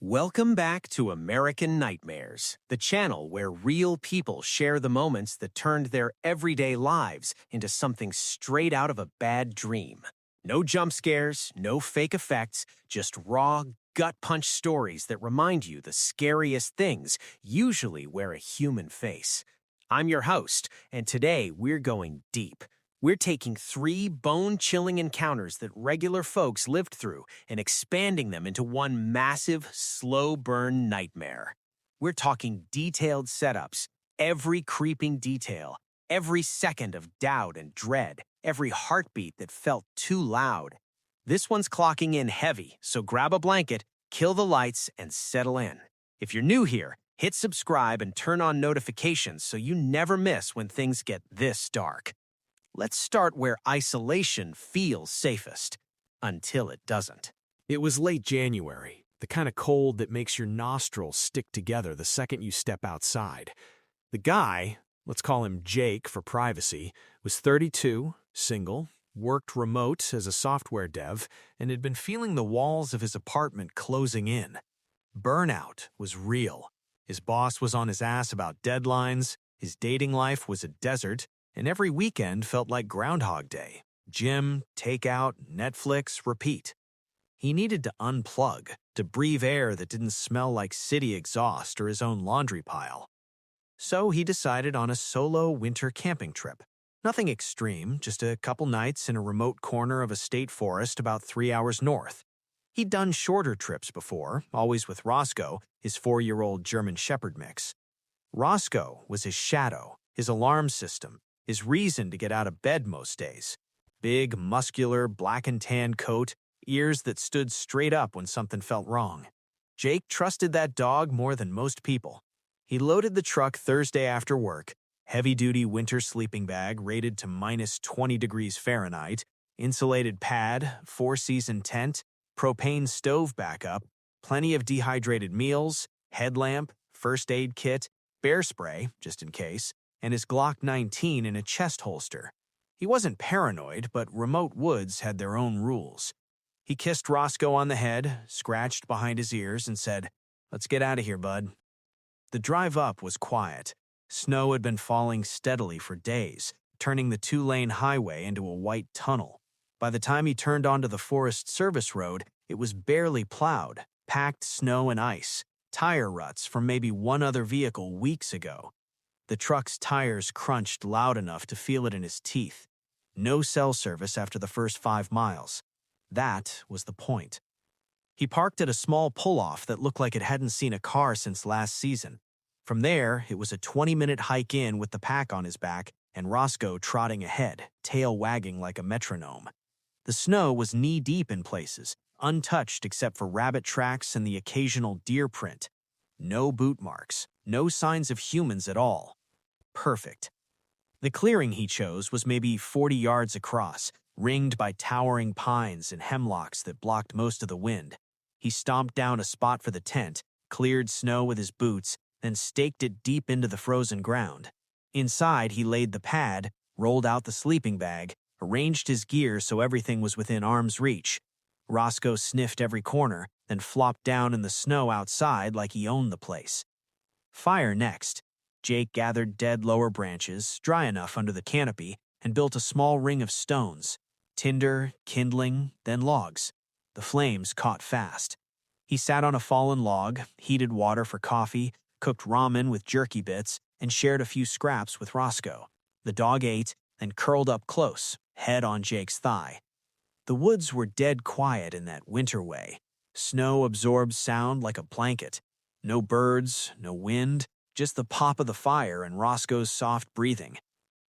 Welcome back to American Nightmares, the channel where real people share the moments that turned their everyday lives into something straight out of a bad dream. No jump scares, no fake effects, just raw, gut-punch stories that remind you the scariest things usually wear a human face. I'm your host, and today we're going deep. We're taking 3 bone-chilling encounters that regular folks lived through and expanding them into one massive, slow-burn nightmare. We're talking detailed setups, every creeping detail, every second of doubt and dread, every heartbeat that felt too loud. This one's clocking in heavy, so grab a blanket, kill the lights, and settle in. If you're new here, hit subscribe and turn on notifications so you never miss when things get this dark. Let's start where isolation feels safest, until it doesn't. It was late January, the kind of cold that makes your nostrils stick together the second you step outside. The guy, let's call him Jake for privacy, was 32, single, worked remote as a software dev, and had been feeling the walls of his apartment closing in. Burnout was real. His boss was on his ass about deadlines, his dating life was a desert, and every weekend felt like Groundhog Day. Gym, takeout, Netflix, repeat. He needed to unplug, to breathe air that didn't smell like city exhaust or his own laundry pile. So he decided on a solo winter camping trip. Nothing extreme, just a couple nights in a remote corner of a state forest about 3 hours north. He'd done shorter trips before, always with Roscoe, his 4-year-old German Shepherd mix. Roscoe was his shadow, his alarm system, his reason to get out of bed most days. Big, muscular, black and tan coat, ears that stood straight up when something felt wrong. Jake trusted that dog more than most people. He loaded the truck Thursday after work, heavy-duty winter sleeping bag rated to minus 20 degrees Fahrenheit, insulated pad, 4-season tent, propane stove backup, plenty of dehydrated meals, headlamp, first aid kit, bear spray, just in case, and his Glock 19 in a chest holster. He wasn't paranoid, but remote woods had their own rules. He kissed Roscoe on the head, scratched behind his ears, and said, "Let's get out of here, bud." The drive up was quiet. Snow had been falling steadily for days, turning the 2-lane highway into a white tunnel. By the time he turned onto the Forest Service Road, it was barely plowed, packed snow and ice, tire ruts from maybe one other vehicle weeks ago. The truck's tires crunched loud enough to feel it in his teeth. No cell service after the first 5 miles. That was the point. He parked at a small pull-off that looked like it hadn't seen a car since last season. From there, it was a 20-minute hike in with the pack on his back and Roscoe trotting ahead, tail wagging like a metronome. The snow was knee-deep in places, untouched except for rabbit tracks and the occasional deer print. No boot marks, no signs of humans at all. Perfect. The clearing he chose was maybe 40 yards across, ringed by towering pines and hemlocks that blocked most of the wind. He stomped down a spot for the tent, cleared snow with his boots, then staked it deep into the frozen ground. Inside, he laid the pad, rolled out the sleeping bag, arranged his gear so everything was within arm's reach. Roscoe sniffed every corner, then flopped down in the snow outside like he owned the place. Fire next. Jake gathered dead lower branches, dry enough under the canopy, and built a small ring of stones. Tinder, kindling, then logs. The flames caught fast. He sat on a fallen log, heated water for coffee, cooked ramen with jerky bits, and shared a few scraps with Roscoe. The dog ate, then curled up close, head on Jake's thigh. The woods were dead quiet in that winter way. Snow absorbed sound like a blanket. No birds, no wind, just the pop of the fire and Roscoe's soft breathing.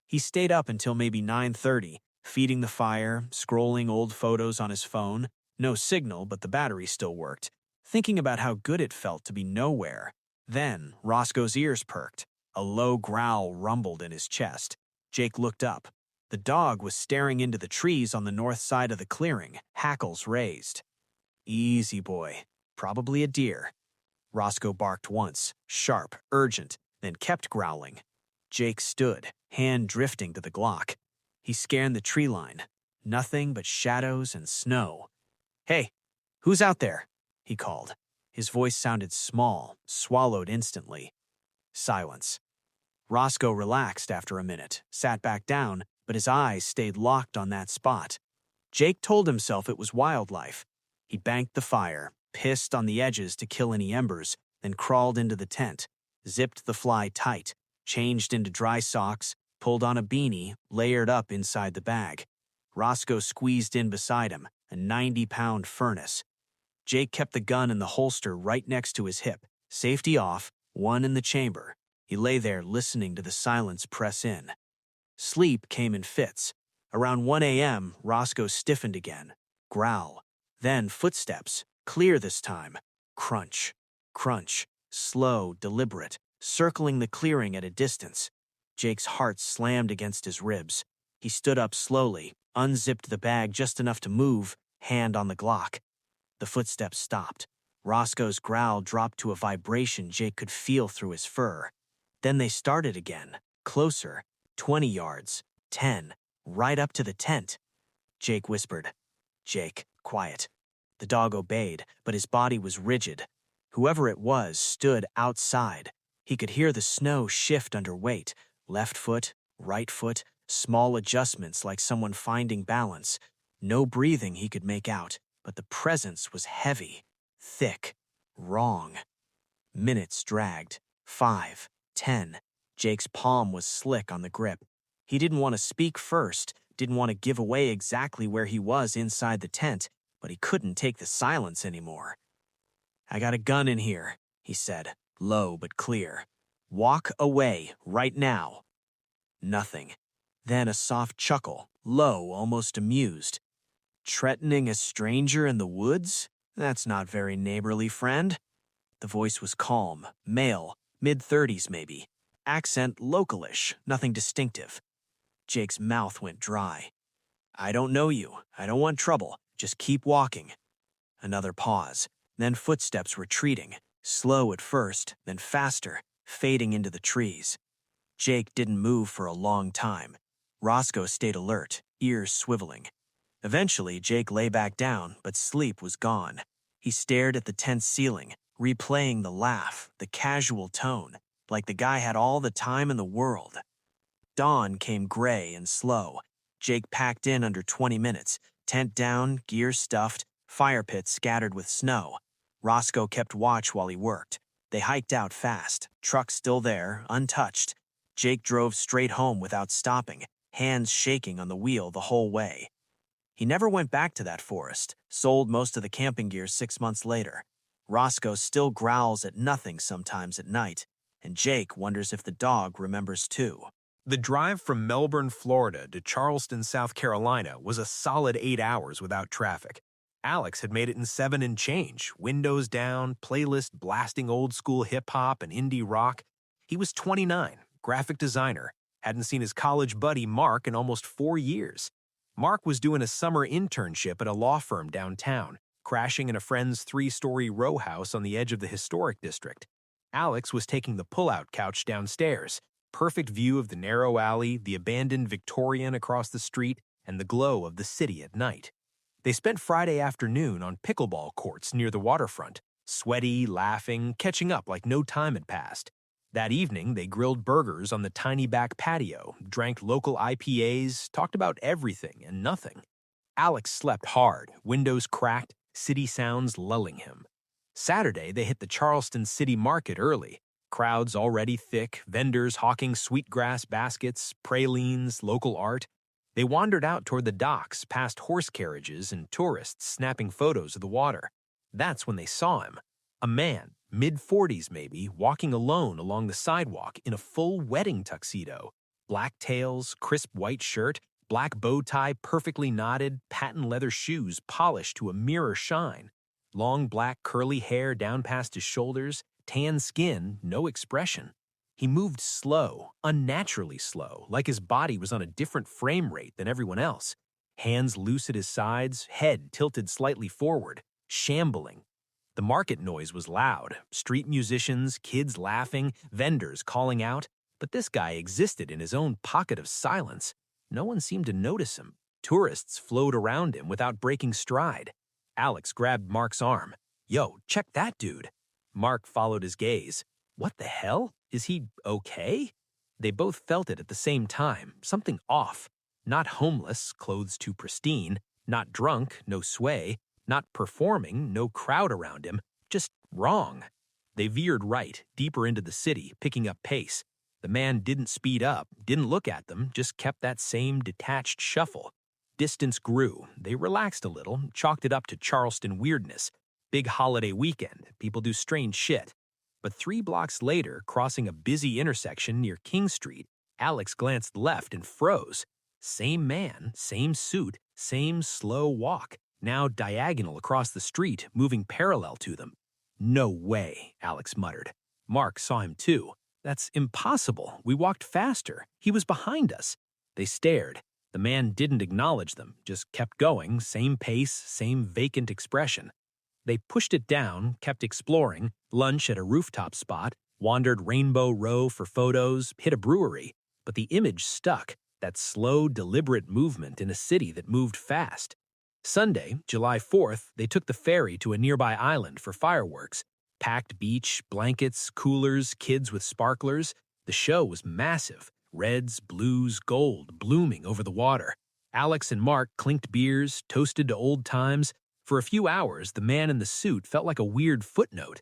He stayed up until maybe 9:30, feeding the fire, scrolling old photos on his phone. No signal, but the battery still worked, thinking about how good it felt to be nowhere. Then Roscoe's ears perked. A low growl rumbled in his chest. Jake looked up. The dog was staring into the trees on the north side of the clearing, hackles raised. Easy boy. Probably a deer. Roscoe barked once, sharp, urgent, then kept growling. Jake stood, hand drifting to the Glock. He scanned the tree line. Nothing but shadows and snow. "Hey, who's out there?" he called. His voice sounded small, swallowed instantly. Silence. Roscoe relaxed after a minute, sat back down, but his eyes stayed locked on that spot. Jake told himself it was wildlife. He banked the fire, pissed on the edges to kill any embers, then crawled into the tent, zipped the fly tight, changed into dry socks, pulled on a beanie, layered up inside the bag. Roscoe squeezed in beside him, a 90-pound furnace. Jake kept the gun in the holster right next to his hip, safety off, one in the chamber. He lay there listening to the silence press in. Sleep came in fits. Around 1 a.m., Roscoe stiffened again. Growl. Then footsteps, clear this time. Crunch. Crunch. Slow, deliberate, circling the clearing at a distance. Jake's heart slammed against his ribs. He stood up slowly, unzipped the bag just enough to move, hand on the Glock. The footsteps stopped. Roscoe's growl dropped to a vibration Jake could feel through his fur. Then they started again, closer, 20 yards, 10, right up to the tent. Jake whispered, "Jake, quiet." The dog obeyed, but his body was rigid. Whoever it was stood outside. He could hear the snow shift under weight, left foot, right foot, small adjustments like someone finding balance. No breathing he could make out, but the presence was heavy, thick, wrong. Minutes dragged. 5, 10. Jake's palm was slick on the grip. He didn't want to speak first, didn't want to give away exactly where he was inside the tent, but he couldn't take the silence anymore. "I got a gun in here," he said, low but clear. "Walk away, right now." Nothing. Then a soft chuckle, low, almost amused. "Threatening a stranger in the woods? That's not very neighborly, friend." The voice was calm, male, mid-30s maybe. Accent localish, nothing distinctive. Jake's mouth went dry. "I don't know you. I don't want trouble. Just keep walking." Another pause, then footsteps retreating, slow at first, then faster, fading into the trees. Jake didn't move for a long time. Roscoe stayed alert, ears swiveling. Eventually, Jake lay back down, but sleep was gone. He stared at the tent's ceiling, replaying the laugh, the casual tone, like the guy had all the time in the world. Dawn came gray and slow. Jake packed in under 20 minutes, tent down, gear stuffed, fire pit scattered with snow. Roscoe kept watch while he worked. They hiked out fast, truck still there, untouched. Jake drove straight home without stopping, hands shaking on the wheel the whole way. He never went back to that forest, sold most of the camping gear 6 months later. Roscoe still growls at nothing sometimes at night, and Jake wonders if the dog remembers too. The drive from Melbourne, Florida to Charleston, South Carolina was a solid 8 hours without traffic. Alex had made it in 7 and change, windows down, playlist blasting old school hip-hop and indie rock. He was 29, graphic designer, hadn't seen his college buddy Mark in almost 4 years. Mark was doing a summer internship at a law firm downtown, crashing in a friend's 3-story row house on the edge of the historic district. Alex was taking the pull-out couch downstairs, perfect view of the narrow alley, the abandoned Victorian across the street, and the glow of the city at night. They spent Friday afternoon on pickleball courts near the waterfront, sweaty, laughing, catching up like no time had passed. That evening, they grilled burgers on the tiny back patio, drank local IPAs, talked about everything and nothing. Alex slept hard, windows cracked, city sounds lulling him. Saturday, they hit the Charleston city market early. Crowds already thick, vendors hawking sweetgrass baskets, pralines, local art. They wandered out toward the docks, past horse carriages and tourists snapping photos of the water. That's when they saw him. A man, mid-40s maybe, walking alone along the sidewalk in a full wedding tuxedo. Black tails, crisp white shirt, black bow tie perfectly knotted, patent leather shoes polished to a mirror shine. Long black curly hair down past his shoulders, tan skin, no expression. He moved slow, unnaturally slow, like his body was on a different frame rate than everyone else. Hands loose at his sides, head tilted slightly forward, shambling. The market noise was loud, street musicians, kids laughing, vendors calling out, but this guy existed in his own pocket of silence. No one seemed to notice him. Tourists flowed around him without breaking stride. Alex grabbed Mark's arm. "Yo, check that dude." Mark followed his gaze. "What the hell? Is he okay?" They both felt it at the same time, something off. Not homeless, clothes too pristine, not drunk, no sway, not performing, no crowd around him, just wrong. They veered right, deeper into the city, picking up pace. The man didn't speed up, didn't look at them, just kept that same detached shuffle. Distance grew. They relaxed a little, chalked it up to Charleston weirdness. Big holiday weekend, people do strange shit. But 3 blocks later, crossing a busy intersection near King Street, Alex glanced left and froze. Same man, same suit, same slow walk, now diagonal across the street, moving parallel to them. "No way," Alex muttered. Mark saw him too. "That's impossible. We walked faster. He was behind us." They stared. The man didn't acknowledge them, just kept going, same pace, same vacant expression. They pushed it down, kept exploring, lunch at a rooftop spot, wandered Rainbow Row for photos, hit a brewery. But the image stuck, that slow, deliberate movement in a city that moved fast. Sunday, July 4th, they took the ferry to a nearby island for fireworks. Packed beach, blankets, coolers, kids with sparklers. The show was massive. Reds, blues, gold blooming over the water. Alex and Mark clinked beers, toasted to old times. For a few hours, the man in the suit felt like a weird footnote.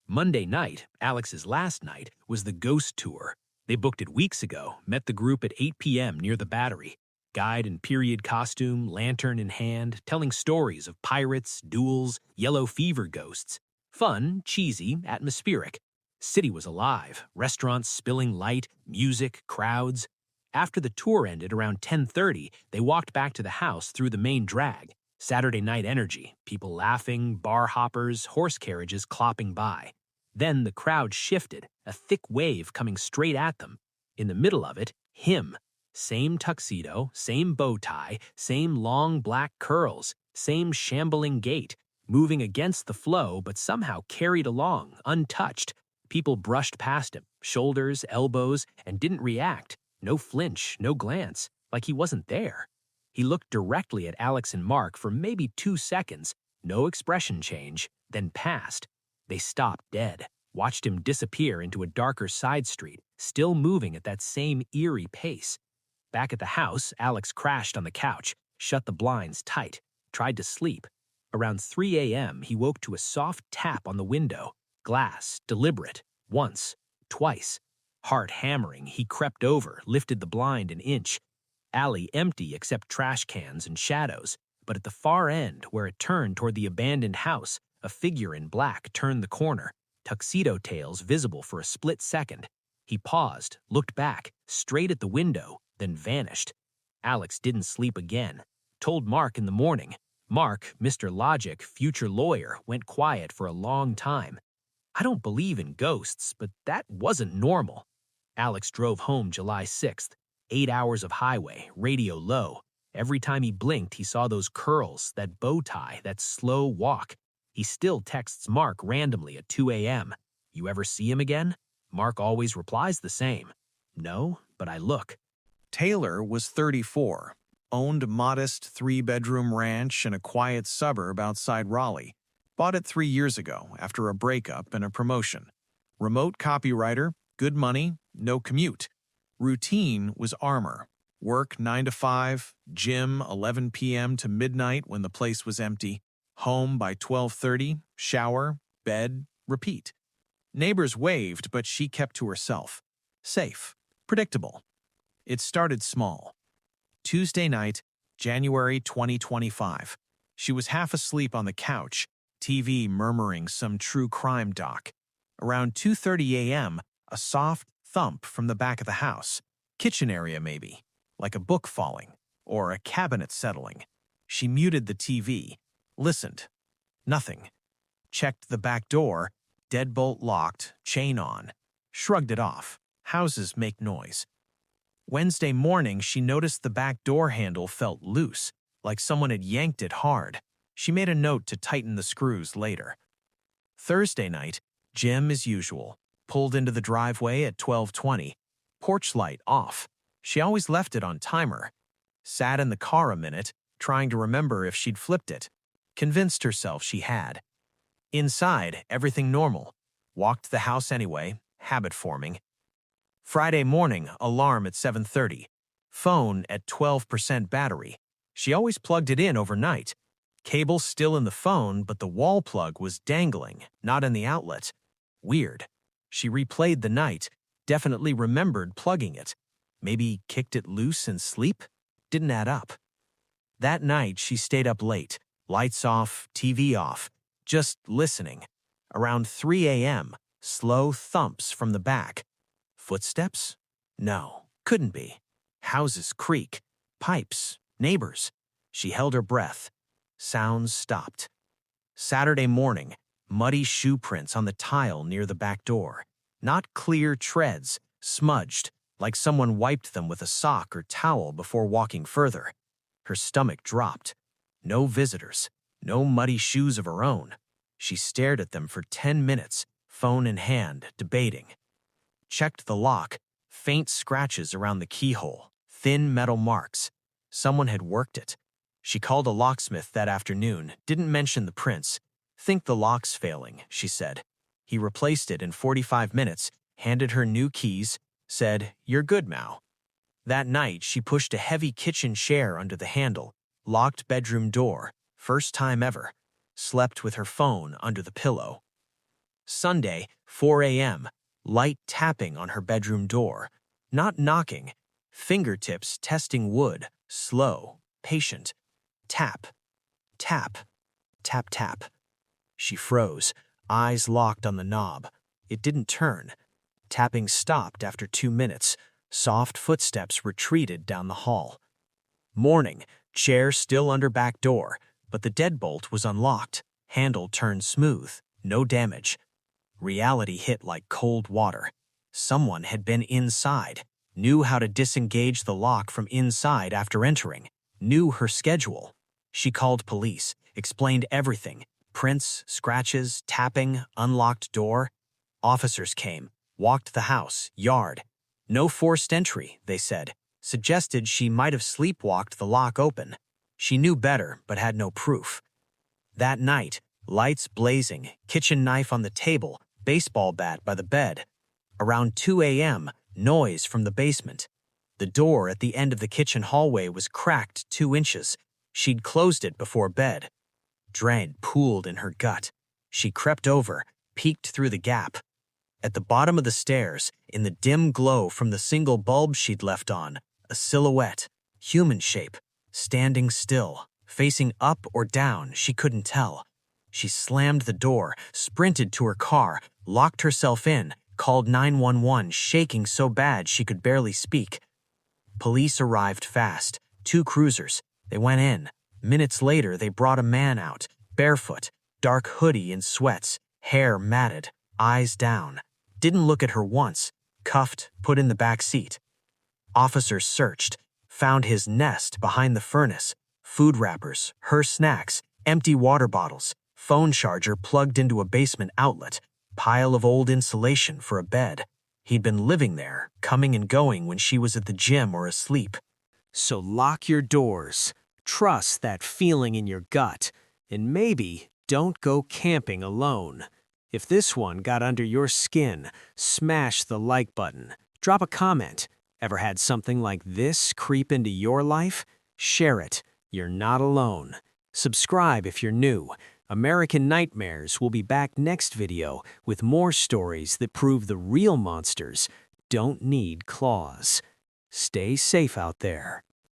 Monday night, Alex's last night, was the Ghost Tour. They booked it weeks ago, met the group at 8 p.m. near the Battery. Guide in period costume, lantern in hand, telling stories of pirates, duels, yellow fever ghosts. Fun, cheesy, atmospheric. City was alive, restaurants spilling light, music, crowds. After the tour ended around 10:30, they walked back to the house through the main drag. Saturday night energy, people laughing, bar hoppers, horse carriages clopping by. Then the crowd shifted, a thick wave coming straight at them. In the middle of it, him. Same tuxedo, same bow tie, same long black curls, same shambling gait, moving against the flow but somehow carried along, untouched. People brushed past him, shoulders, elbows, and didn't react. No flinch, no glance, like he wasn't there. He looked directly at Alex and Mark for maybe 2 seconds, no expression change, then passed. They stopped dead, watched him disappear into a darker side street, still moving at that same eerie pace. Back at the house, Alex crashed on the couch, shut the blinds tight, tried to sleep. Around 3 a.m., he woke to a soft tap on the window. Glass, deliberate. Once, twice. Heart hammering, he crept over, lifted the blind an inch. Alley empty except trash cans and shadows, but at the far end, where it turned toward the abandoned house, a figure in black turned the corner, tuxedo tails visible for a split second. He paused, looked back, straight at the window, then vanished. Alex didn't sleep again. Told Mark in the morning. Mark, Mr. Logic, future lawyer, went quiet for a long time. "I don't believe in ghosts, but that wasn't normal." Alex drove home July 6th. 8 hours of highway, radio low. Every time he blinked, he saw those curls, that bow tie, that slow walk. He still texts Mark randomly at 2 a.m. "You ever see him again?" Mark always replies the same. "No, but I look." Taylor was 34, owned a modest 3-bedroom ranch in a quiet suburb outside Raleigh. Bought it 3 years ago after a breakup and a promotion. Remote copywriter, good money, no commute. Routine was armor. Work 9 to 5, gym 11 p.m. to midnight when the place was empty. Home by 12:30, shower, bed, repeat. Neighbors waved, but she kept to herself. Safe, predictable. It started small. Tuesday night, January 2025. She was half asleep on the couch, TV murmuring some true crime doc. Around 2:30 a.m., a soft thump from the back of the house. Kitchen area maybe, like a book falling, or a cabinet settling. She muted the TV, listened. Nothing. Checked the back door, deadbolt locked, chain on. Shrugged it off. Houses make noise. Wednesday morning, she noticed the back door handle felt loose, like someone had yanked it hard. She made a note to tighten the screws later. Thursday night, gym as usual. Pulled into the driveway at 12:20. Porch light off. She always left it on timer. Sat in the car a minute, trying to remember if she'd flipped it. Convinced herself she had. Inside, everything normal. Walked the house anyway, habit forming. Friday morning, alarm at 7:30. Phone at 12% battery. She always plugged it in overnight. Cable still in the phone, but the wall plug was dangling, not in the outlet. Weird. She replayed the night, definitely remembered plugging it. Maybe kicked it loose in sleep? Didn't add up. That night, she stayed up late, lights off, TV off, just listening. Around 3 a.m., slow thumps from the back. Footsteps? No, couldn't be. Houses creak. Pipes. Neighbors. She held her breath. Sounds stopped. Saturday morning, muddy shoe prints on the tile near the back door. Not clear treads, smudged, like someone wiped them with a sock or towel before walking further. Her stomach dropped. No visitors. No muddy shoes of her own. She stared at them for 10 minutes, phone in hand, debating. Checked the lock. Faint scratches around the keyhole. Thin metal marks. Someone had worked it. She called a locksmith that afternoon, didn't mention the prints. Think the lock's failing, she said. He replaced it in 45 minutes, handed her new keys, said, "You're good, Mao." That night, she pushed a heavy kitchen chair under the handle, locked bedroom door, first time ever. Slept with her phone under the pillow. Sunday, 4 a.m., light tapping on her bedroom door. Not knocking. Fingertips testing wood, slow, patient. Tap, tap, tap, tap. She froze, eyes locked on the knob. It didn't turn. Tapping stopped after 2 minutes. Soft footsteps retreated down the hall. Morning, chair still under back door, but the deadbolt was unlocked. Handle turned smooth, no damage. Reality hit like cold water. Someone had been inside, knew how to disengage the lock from inside after entering, knew her schedule. She called police, explained everything. Prints, scratches, tapping, unlocked door. Officers came, walked the house, yard. No forced entry, they said. Suggested she might have sleepwalked the lock open. She knew better, but had no proof. That night, lights blazing, kitchen knife on the table, baseball bat by the bed. Around 2 a.m., noise from the basement. The door at the end of the kitchen hallway was cracked 2 inches. She'd closed it before bed. Dread pooled in her gut. She crept over, peeked through the gap. At the bottom of the stairs, in the dim glow from the single bulb she'd left on, a silhouette, human shape, standing still, facing up or down, she couldn't tell. She slammed the door, sprinted to her car, locked herself in, called 911, shaking so bad she could barely speak. Police arrived fast, 2 cruisers. They went in. Minutes later, they brought a man out, barefoot, dark hoodie and sweats, hair matted, eyes down. Didn't look at her once, cuffed, put in the back seat. Officers searched, found his nest behind the furnace, food wrappers, her snacks, empty water bottles, phone charger plugged into a basement outlet, pile of old insulation for a bed. He'd been living there, coming and going when she was at the gym or asleep. So lock your doors, trust that feeling in your gut, and maybe don't go camping alone. If this one got under your skin, smash the like button, drop a comment. Ever had something like this creep into your life? Share it. You're not alone. Subscribe if you're new. American Nightmares will be back next video with more stories that prove the real monsters don't need claws. Stay safe out there.